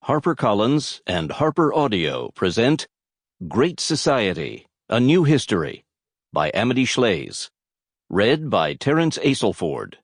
HarperCollins and Harper Audio present Great Society, A New History by Amity Shlaes. Read by Terence Aselford.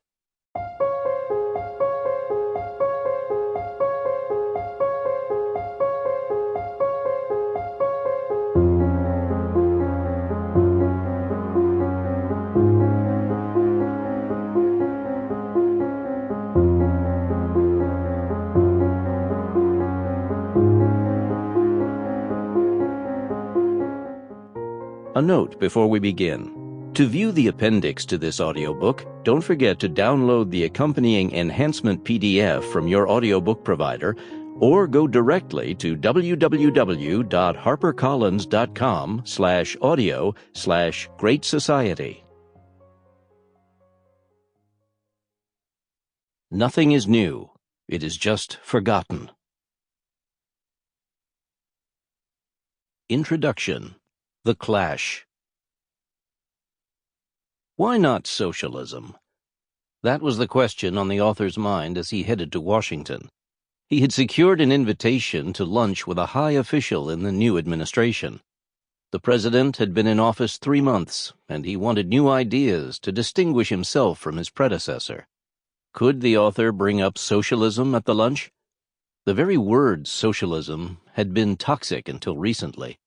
A note before we begin. To view the appendix to this audiobook, don't forget to download the accompanying enhancement PDF from your audiobook provider, or go directly to www.harpercollins.com/audio/Great Society. Nothing is new. It is just forgotten. Introduction. The Clash. Why not socialism? That was the question on the author's mind as he headed to Washington. He had secured an invitation to lunch with a high official in the new administration. The president had been in office 3 months, and he wanted new ideas to distinguish himself from his predecessor. Could the author bring up socialism at the lunch? The very word socialism had been toxic until recently.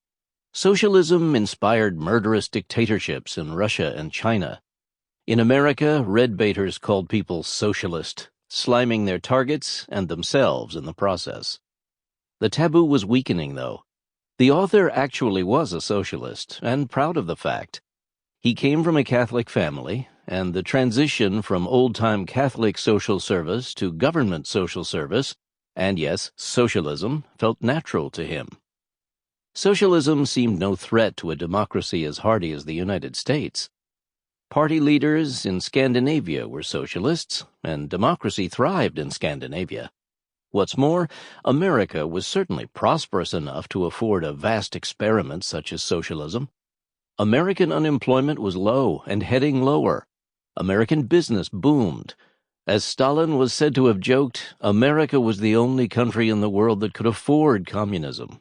Socialism inspired murderous dictatorships in Russia and China. In America, red baiters called people socialist, sliming their targets and themselves in the process. The taboo was weakening, though. The author actually was a socialist, and proud of the fact. He came from a Catholic family, and the transition from old-time Catholic social service to government social service, and yes, socialism, felt natural to him. Socialism seemed no threat to a democracy as hardy as the United States. Party leaders in Scandinavia were socialists, and democracy thrived in Scandinavia. What's more, America was certainly prosperous enough to afford a vast experiment such as socialism. American unemployment was low and heading lower. American business boomed. As Stalin was said to have joked, America was the only country in the world that could afford communism.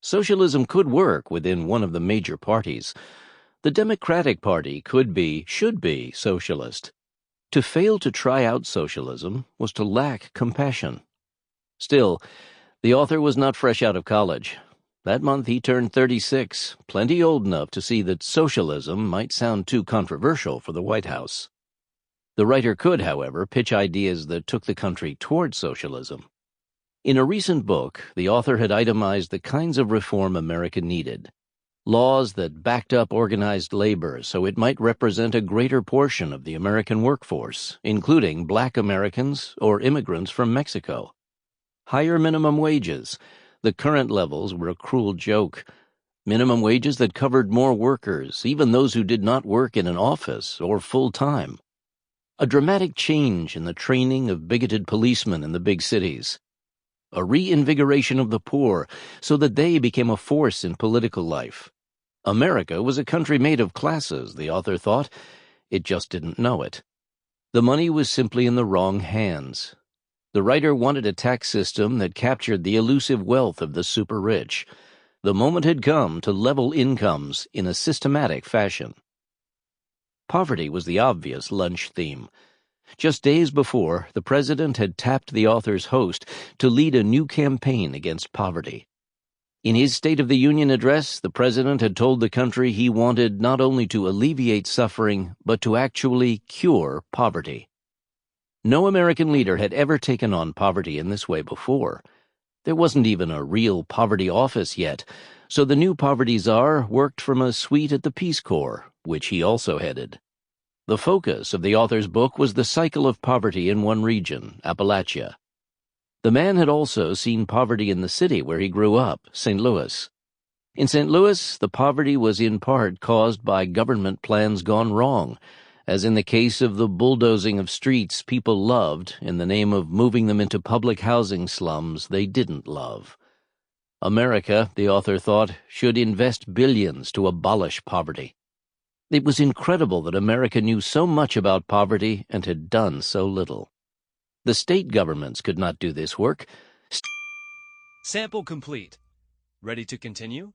Socialism could work within one of the major parties. The Democratic Party should be socialist. To fail to try out socialism was to lack compassion. Still, the author was not fresh out of college. That month he turned 36, plenty old enough to see that socialism might sound too controversial for the White House. The writer could, however, pitch ideas that took the country toward socialism. In a recent book, the author had itemized the kinds of reform America needed. Laws that backed up organized labor so it might represent a greater portion of the American workforce, including black Americans or immigrants from Mexico. Higher minimum wages. The current levels were a cruel joke. Minimum wages that covered more workers, even those who did not work in an office or full-time. A dramatic change in the training of bigoted policemen in the big cities. A reinvigoration of the poor so that they became a force in political life. America was a country made of classes, the author thought. It just didn't know it. The money was simply in the wrong hands. The writer wanted a tax system that captured the elusive wealth of the super-rich. The moment had come to level incomes in a systematic fashion. Poverty was the obvious lunch theme. Just days before, the president had tapped the author's host to lead a new campaign against poverty. In his State of the Union address, the president had told the country he wanted not only to alleviate suffering, but to actually cure poverty. No American leader had ever taken on poverty in this way before. There wasn't even a real poverty office yet, so the new poverty czar worked from a suite at the Peace Corps, which he also headed. The focus of the author's book was the cycle of poverty in one region, Appalachia. The man had also seen poverty in the city where he grew up, St. Louis. In St. Louis, the poverty was in part caused by government plans gone wrong, as in the case of the bulldozing of streets people loved in the name of moving them into public housing slums they didn't love. America, the author thought, should invest billions to abolish poverty. It was incredible that America knew so much about poverty and had done so little. The state governments could not do this work. Sample complete. Ready to continue?